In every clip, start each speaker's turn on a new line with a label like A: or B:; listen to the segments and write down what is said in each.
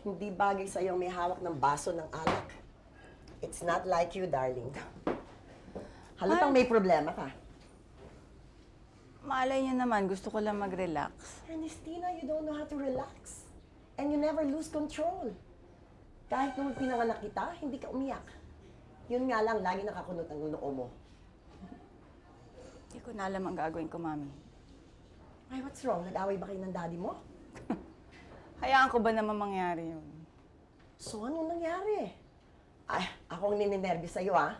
A: Hindi bagay sa'yo may hawak ng baso ng alak. It's not like you, darling. Halatang may problema ka.
B: Malay niyo naman, gusto ko lang mag-relax.
A: Ernestina, you don't know how to relax. And you never lose control. Kahit nung pinanganak kita, hindi ka umiyak. Yun nga lang, lagi nakakunot ang noo mo.
B: Hindi ko na alam ang gagawin ko, Mami.
A: Ay, what's wrong? Nag-away ba kayo ng daddy mo?
B: Hayaan ko ba naman mangyari yun?
A: So, anong nangyari? Ay, ako ang nininervous sa'yo, ah.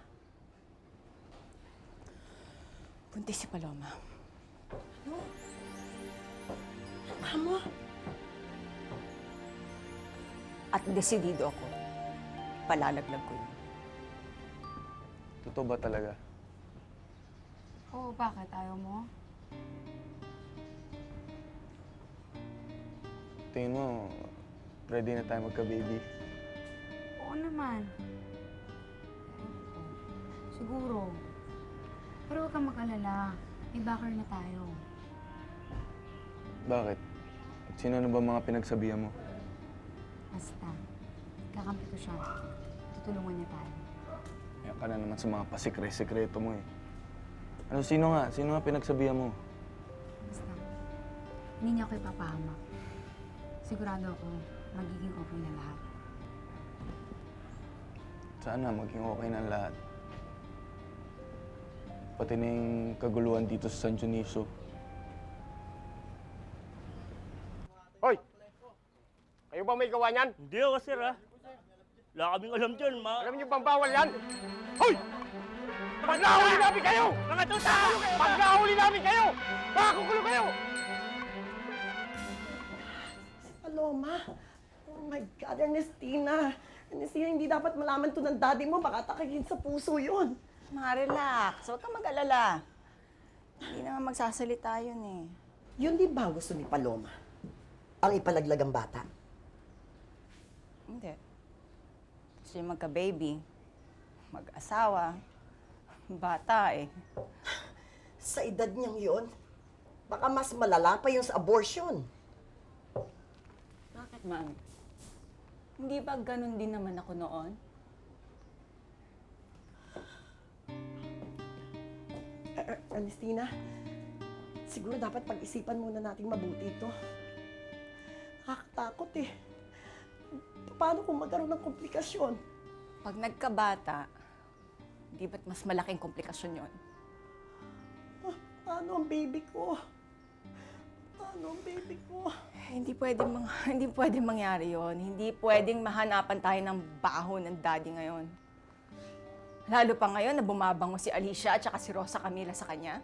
B: Buntis si Paloma.
A: Ano? Amo?
B: At desidido ako. Palalaglag ko yun.
C: Totoo ba talaga?
D: Oo, bakit? Ayaw mo?
C: Tingin mo, ready na tayo magka-baby?
D: Oo naman. Siguro. Pero huwag kang mag-alala. May backer na tayo.
C: Bakit? Sino na ba mga pinagsabihan mo?
D: Basta. Kakampi ko siya. Tutulungan niya tayo.
C: Yan ka na naman sa mga pasikre-sikreto mo eh. Ano, sino nga? Sino nga pinagsabihan mo?
D: Basta. Hindi niya ako ipapahamak. Sigurado ako, magiging okay na lahat.
C: Sana maging okay na ang lahat. Pati na yung kaguluhan dito sa San Dionisio.
E: Hoy! Kayo ba may gawa niyan?
F: Hindi ako, sir, ha? Wala kaming alam dyan,
E: Alam niyo bang bawal yan? Hoy! Pag nahuli namin kayo!
F: Mga tuta!
E: Pag nahuli namin kayo! Makakukulo kayo!
A: Paloma. Oh my God, Ernestina. Ernestina, hindi dapat malaman to ng daddy mo. Baka takayin sa puso yun.
B: Relax. Huwag kang mag-alala. Hindi naman magsasalita yun eh.
A: Yun din ba ang gusto ni Paloma? Ang ipalaglag ang bata?
B: Hindi. Gusto niya magka-baby. Mag-asawa. Bata eh.
A: Sa edad niyang yun, baka mas malala pa yung sa abortion.
B: Bakit, Mami? Hindi ba ganun din naman ako noon?
A: Ernestina, siguro dapat pag-isipan muna natin mabuti ito. Nakakatakot eh. Paano kung magkaroon ng komplikasyon?
B: Pag nagkabata, di ba't mas malaking komplikasyon yon?
A: Paano ang baby ko? Paano ang baby ko?
B: Hindi pwedeng mangyari yon. Hindi pwedeng mahanapan tayo ng baho ng daddy ngayon. Lalo pa ngayon na bumabango si Alicia at saka si Rosa Camila sa kanya.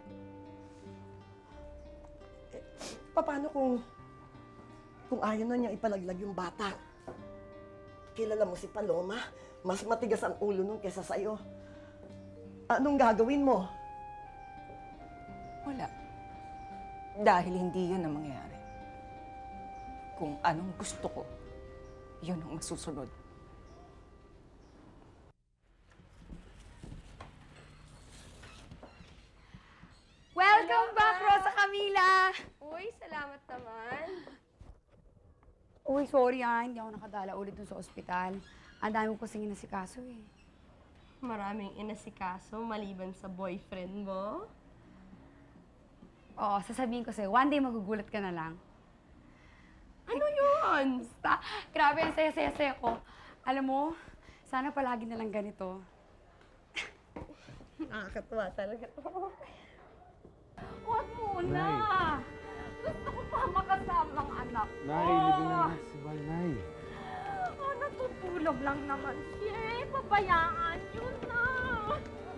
A: Paano kung ayaw na niya ipalaglag yung bata? Kilala mo si Paloma, mas matigas ang ulo nun kesa sa'yo. Anong gagawin mo?
B: Wala. Dahil hindi yun ang mangyayari. Kung anong gusto ko, yun ang masusunod.
D: Welcome back, Rosa Camila!
G: Uy, salamat naman.
D: Uy, sorry hindi ako nakadala ulit dun sa ospital. Ang dami ko kasing inasikaso eh.
G: Maraming inasikaso maliban sa boyfriend mo.
D: Oo, sasabihin ko sa'yo, one day magugulat ka na lang.
G: Ano yun?
D: Basta, grabe, ang saya-saya ko. Alam mo, sana palagi na lang ganito.
G: Nakakatuwa talaga to.
D: Huwag muna! Gusto ko pa makasama ang anak ko.
C: Nay, libre na si Nay.
G: Oh, natutulog lang naman siya. Pabayaan yun na.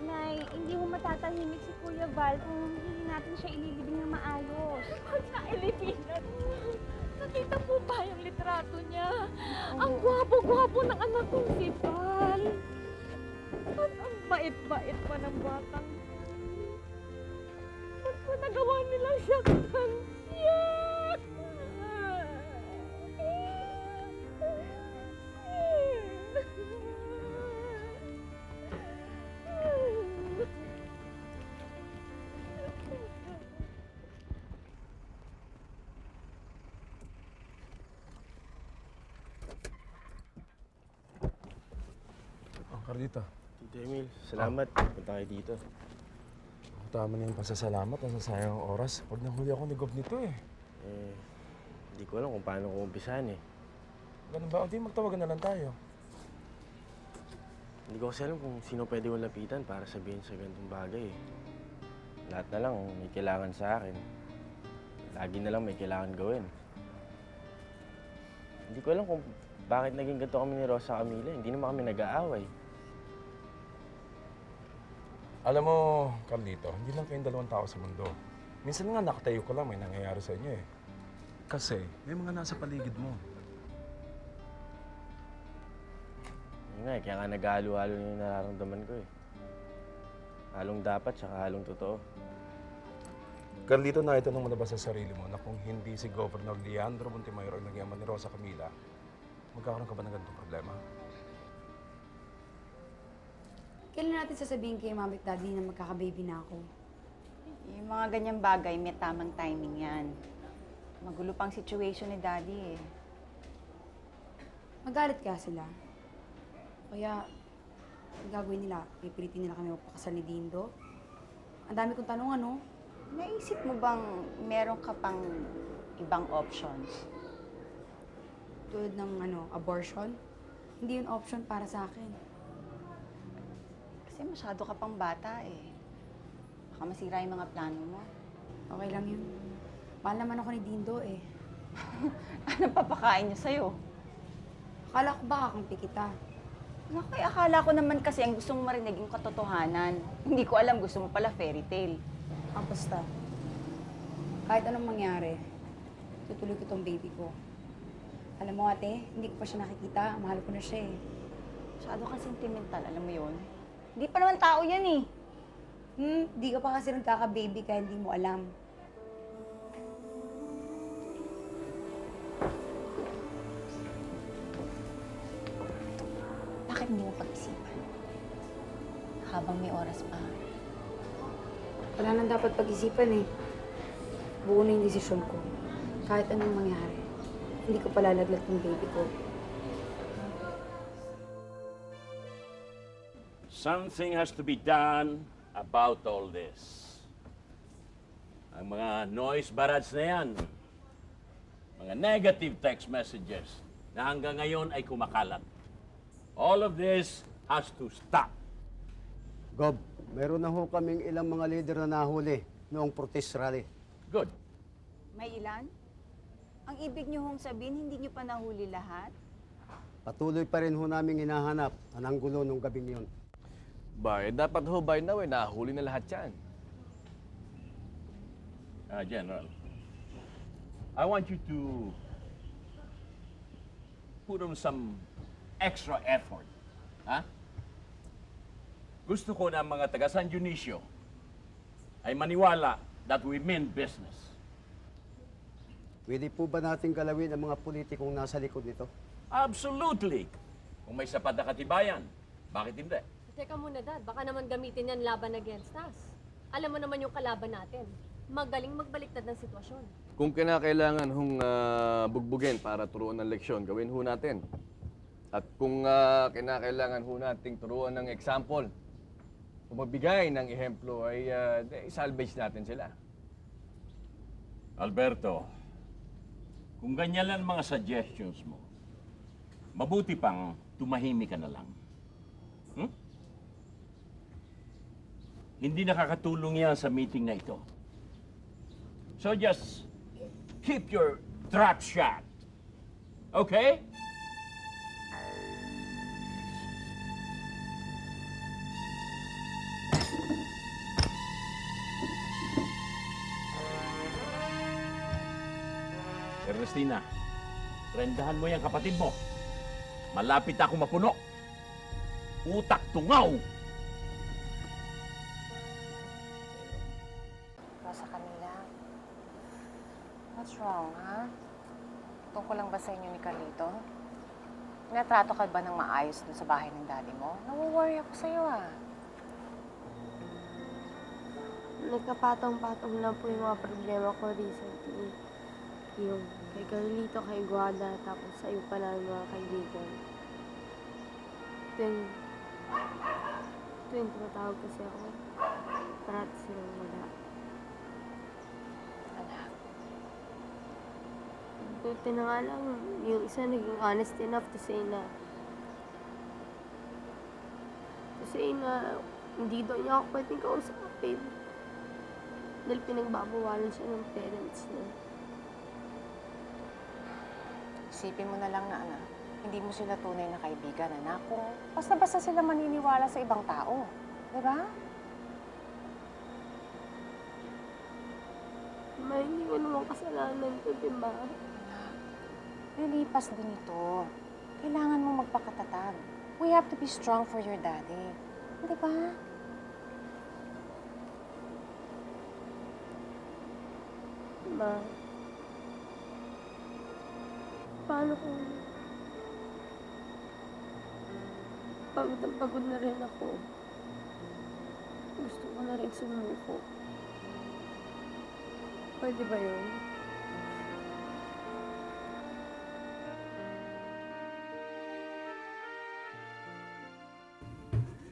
H: Nay, hindi mo matatahimik si Kuya Val kung hindi natin siya ililibing na maayos.
G: Huwag na ilipinan. Nakita po ba yung litrato niya? Ang gwapo-gwapo ng anak kong si Val. At ang bait-bait pa ng batang. Ba't po nagawa nila siya kansya?
I: Carlito.
F: Tito Emil, salamat. Punta kayo dito.
I: Tama na yung pasasalamat. Nasasayang ang oras. Pag nahuli ako ni Gob nito eh.
F: Hindi ko alam kung paano ko umpisahan eh.
I: Ganun ba? O di magtawagan na lang tayo.
F: Hindi ko kasi alam kung sino pwede kong lapitan para sabihin sa ganitong bagay eh. Lahat na lang may kailangan sa akin. Lagi na lang may kailangan gawin. Hindi ko alam kung bakit naging ganito kami ni Rosa Camila. Hindi naman kami nag-aaway.
I: Alam mo, Carlito, hindi lang kayong dalawang tao sa mundo. Minsan nga nakatayo ko lang may nangyayari sa inyo eh. Kasi may mga nasa paligid mo.
F: Yun nga, kaya nga nag-halo-halo na yung nararamdaman ko eh. Halong dapat, tsaka halong totoo.
I: Carlito, naitanong mo na ba sa sarili mo na kung hindi si Governor Leandro Montimayor ang naging ama ni Rosa Camila, magkakaroon ka ba ng ganitong problema?
D: Kailan natin sasabihin kay mami at daddy na magkaka-baby na ako?
B: Yung mga ganyang bagay, may tamang timing yan. Magulo pang situation ni daddy eh.
D: Magalit kaya sila. Kaya, ang gagawin nila, pipilitin nila kami magpakasal ni Dindo. Ang dami kong tanong, ano?
B: Naisip mo bang meron ka pang ibang options?
D: Tulad ng, abortion? Hindi yun option para sa akin.
B: Kasi masyado ka pang bata eh. Baka masira yung mga plano mo.
D: Okay lang yun. Mahal naman ako ni Dindo eh.
B: Anong papakain niya sa'yo?
D: Akala ko ba kakampi kita?
B: Naku, akala ko naman kasi ang gusto mo marinig yung katotohanan. Hindi ko alam, gusto mo pala fairy tale.
D: Basta. Kahit anong mangyari, tutuloy ko tong baby ko. Alam mo ate, hindi ko pa siya nakikita. Mahal ko na siya eh.
B: Masyado ka sentimental, alam mo yun? Hindi pa naman tao yan eh.
D: Di ka pa kasi nagkaka-baby kaya hindi mo alam.
B: Bakit hindi mo pag-isipan? Habang may oras pa.
D: Wala nang dapat pag-isipan eh. Buo na yung desisyon ko. Kahit anong mangyari, hindi ko palalaglag ng baby ko.
E: Something has to be done about all this. Ang mga noise barrage na yan, mga negative text messages na hanggang ngayon ay kumakalat. All of this has to stop.
J: Gob, meron na ho kaming ilang mga leader na nahuli noong protest rally.
E: Good.
B: May ilan? Ang ibig niyo hong sabihin, hindi niyo pa nahuli lahat?
J: Patuloy pa rin ho namin hinahanap ang anggulo nung gabing yun.
C: Dapat ho by now nahuli na lahat yan.
E: General, I want you to put on some extra effort. Ha? Gusto ko na ang mga taga San Dionisio ay maniwala that we mean business.
J: Pwede po ba natin galawin ang mga politikong nasa likod nito?
E: Absolutely! Kung may sapat na katibayan, bakit hindi?
G: Teka muna, Dad. Baka naman gamitin yan laban against us. Alam mo naman yung kalaban natin. Magaling magbaliktad ng sitwasyon.
C: Kung kinakailangan hong bugbugin para turuan ng leksyon, gawin ho natin. At kung kinakailangan ho nating turuan ng example, kung magbigay ng ehemplo, ay salvage natin sila.
E: Alberto, kung ganyan lang mga suggestions mo, mabuti pang tumahimik ka na lang. Hindi nakakatulong yan sa meeting na ito. So just keep your trap shut. Okay? Ernestina, rendahan mo yung kapatid mo. Malapit ako mapuno. Utak tungaw!
B: Rosa Camila, what's wrong, ha? Tungkol lang ba sa inyo ni Carlito? Natrato ka ba ng maayos dun sa bahay ng daddy mo? Nawo-worry ako sa'yo, ah.
H: Nagkapatong-patong na po yung mga problema ko recently. Yung kay Carlito, kay Guada, tapos sa iyo pa na mga kaibigan. Then, yung tumatawag kasi ako. Parati silang wala.
B: Anak,
H: Buti na nga lang, yung isa naging honest enough to say na hindi daw niya ako pwedeng kausapin. Dahil pinagbabawalan siya ng parents niya.
B: isipin mo na lang na, anak, hindi mo sila tunay na kaibigan, anak. Kung basta-basta sila maniniwala sa ibang tao. Di ba?
H: Ma, hindi ko naman kasalanan to, di ba?
B: Lilipas din ito. Kailangan mo magpakatatag. We have to be strong for your daddy. Di ba?
H: Ma, paano kung pagod na rin ako? Gusto ko na rin sumuko. Pwede ba yun?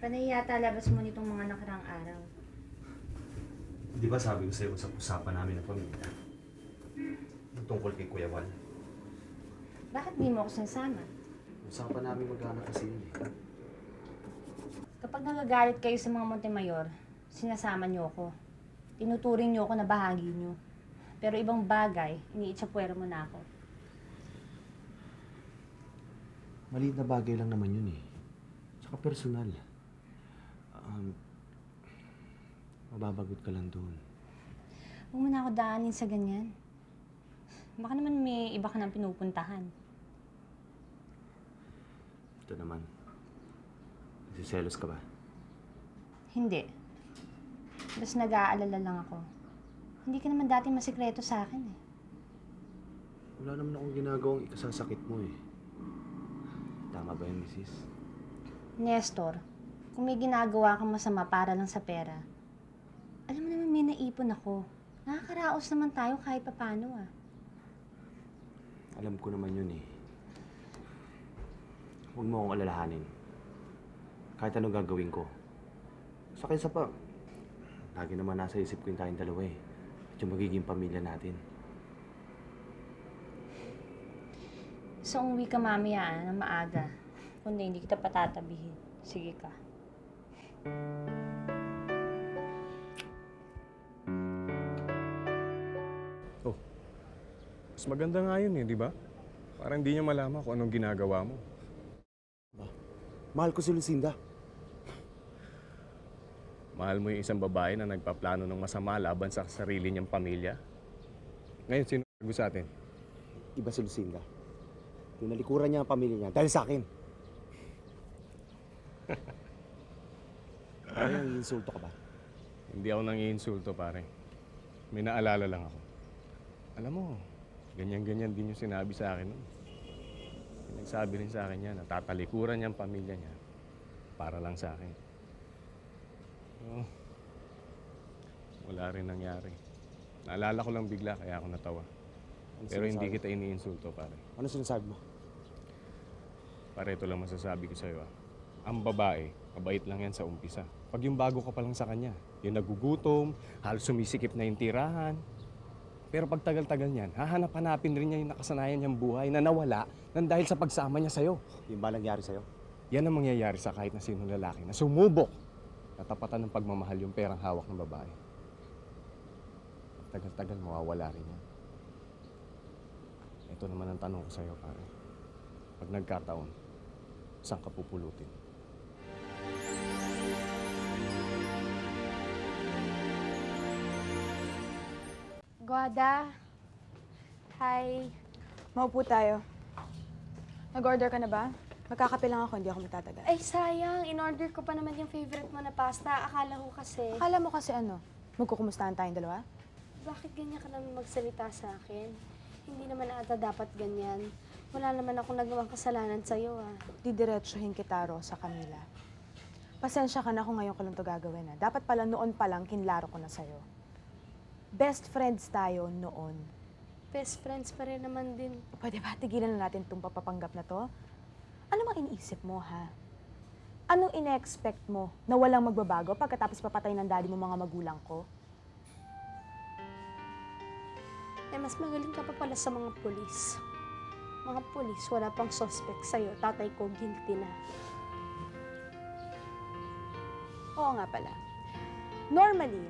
D: Panay yata labas mo nitong mga nakarang araw.
J: Di ba sabi ko sa'yo sa usapan namin ng pamilya? Yung tungkol kay Kuya Val.
D: Bakit di mo ako sinasama?
J: Usapan namin mag-anak kasi yun eh.
D: Kapag nagagalit kayo sa mga Montemayor, sinasama niyo ako. Tinuturing niyo ako na bahagi niyo. Pero ibang bagay, iniitsapwera mo na ako.
J: Maliit na bagay lang naman yun eh. Tsaka personal. Mababagot ka lang doon.
D: Huwag mo na ako daanin sa ganyan. Baka naman may iba ka nang pinupuntahan.
J: Ito naman. Nagsiselos ka ba?
D: Hindi. Basta nag-aalala lang ako. Hindi ka naman dati masikreto sa akin eh.
J: Wala naman akong ginagawang ikasasakit mo eh. Tama ba yun, Mrs.?
D: Nestor, kung may ginagawa kang masama para lang sa pera, alam mo naman may naipon ako. Nakakaraos naman tayo kahit papano ah.
J: Alam ko naman yun eh. Huwag mo akong alalahanin. Kahit anong gagawin ko. Sa kaysa pa, lagi naman nasa isip ko yung tayong dalawa eh. At yung magiging pamilya natin.
D: So, umuwi ka mamaya na maaga. Kundi hindi kita patatabihin. Sige ka.
I: Oh, mas maganda nga yun eh, di ba? Parang hindi niya malaman kung anong ginagawa mo.
J: Mahal ko si Lucinda.
C: Mahal mo yung isang babae na nagpaplano ng masama laban sa sarili niyang pamilya? Ngayon, sino ang sa atin?
J: Iba si Lucinda. Tinalikuran niya ang pamilya niya dahil sa akin. Parang insulto ka ba?
C: Hindi ako nang-iinsulto, pare. May naalala lang ako. Alam mo, ganyan-ganyan din yung sinabi sa akin nun. Nagsabi rin sa akin niya na tatalikuran niya ang pamilya niya para lang sa akin. Oh, wala rin nangyari. Naalala ko lang bigla kaya ako natawa. Pero hindi kita iniinsulto, pare.
J: Ano sinasabi mo?
C: Pare, ito lang masasabi ko sa'yo. Ang babae, mabait lang yan sa umpisa. Pag yung bago ka pa lang sa kanya, yung nagugutom, halos sumisikip na yung tirahan. Pero pag tagal-tagal niyan, hahanap-hanapin rin niya yung nakasanayan niyang buhay na nawala nang dahil sa pagsama niya sa'yo.
J: Yung ba nangyari sa'yo?
C: Yan ang mangyayari sa kahit na sinong lalaki na sumubok na tapatan ng pagmamahal yung perang hawak ng babae. Pag tagal-tagal, mawawala rin yan. Ito naman ang tanong ko sa'yo, pare. Pag nagkataon, saan ka pupulutin?
H: Guada. Hi.
K: Maupo tayo. Nag-order ka na ba? Magkakape lang ako, hindi ako matatagal.
H: Ay, sayang. In-order ko pa naman yung favorite mo na pasta. Akala ko kasi...
K: Akala mo kasi ano, magkukumustahan tayong dalawa?
H: Bakit ganyan ka naman magsalita sa akin? Hindi naman ata dapat ganyan. Wala naman akong nagawang kasalanan sa'yo, ah.
K: Didiretsuhin kita, Rosa Camila. Pasensya ka na kung ngayon ko lang ito gagawin, ah. Dapat pala noon pa lang kinlaro ko na sa'yo. Best friends tayo noon.
H: Best friends pa rin naman din.
K: Pwede ba tigilan na natin itong papapanggap na to? Ano mang iniisip mo, ha? Anong ine-expect mo? Na walang magbabago pagkatapos papatay ng daddy mo mga magulang ko?
H: Eh, mas magaling ka pa pala sa mga pulis. Mga pulis, wala pang suspect sa'yo. Tatay ko, guilty na.
K: Oo nga pala. Normally,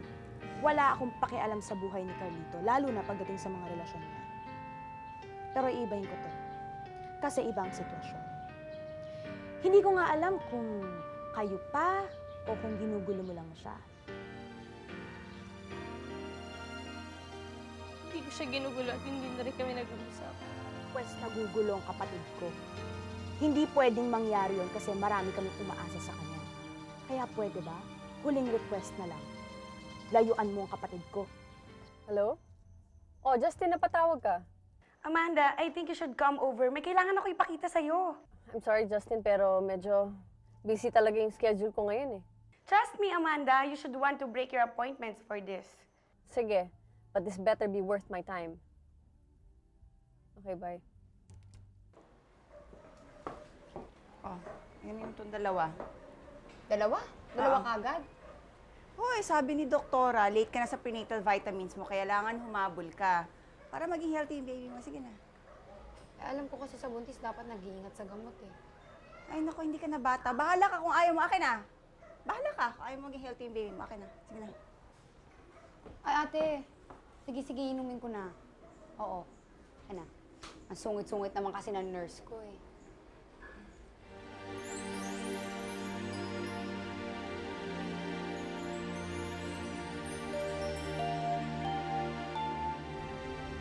K: wala akong pakialam sa buhay ni Carlito, lalo na pagdating sa mga relasyon niya. Pero iibahin ko to. Kasi iba ang sitwasyon. Hindi ko nga alam kung kayo pa o kung ginugulo mo lang siya.
G: Hindi ko siya ginugulo at hindi na rin kami nag-uusap.
K: Pwes nagugulo ang kapatid ko. Hindi pwedeng mangyari yon kasi marami kami umaasa sa kanya. Kaya pwede ba? Huling request na lang. Layuan mo ang kapatid ko.
L: Hello? Oh, Justin, napatawag ka.
M: Amanda, I think you should come over. May kailangan ako ipakita sa'yo.
L: I'm sorry, Justin, pero medyo busy talaga yung schedule ko ngayon eh.
M: Trust me, Amanda, you should want to break your appointments for this.
L: Sige, but this better be worth my time. Okay, bye.
M: Oh, yan yung itong dalawa.
N: Dalawa? Dalawa kagad?
M: Hoy, sabi ni doktora, late ka na sa prenatal vitamins mo, kailangan humabol ka. Para maging healthy yung baby mo. Sige na.
N: Alam ko kasi sa buntis dapat nag-iingat sa gamot eh.
M: Ay, naku, hindi ka na bata. Bahala ka kung ayaw mo. Akin na. Bahala ka kung ayaw mo maging healthy yung baby mo. Akin na. Sige na.
N: Ay ate, sige, inumin ko na. Oo. Ayan na. Ang sungit-sungit naman kasi ng nurse ko eh.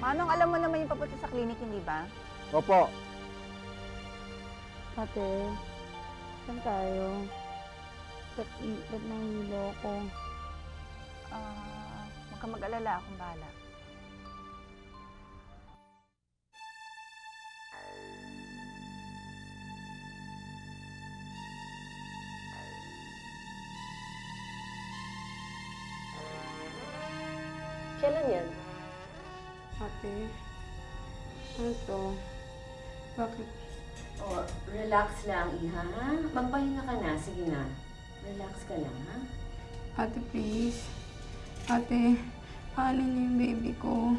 M: Manong, alam mo naman yung papunta sa clinic, hindi ba?
C: Opo.
H: Ate, saan tayo? Ba't nahihilo ako?
M: Huwag kang mag-alala. Akong bahala.
L: Kailan yan?
H: Ate, ano to? Bakit?
D: Oh, relax lang, Iha. Magpahinga ka na. Sige na. Relax ka lang, ha?
H: Ate, please. Ate, paano niyo yung baby ko?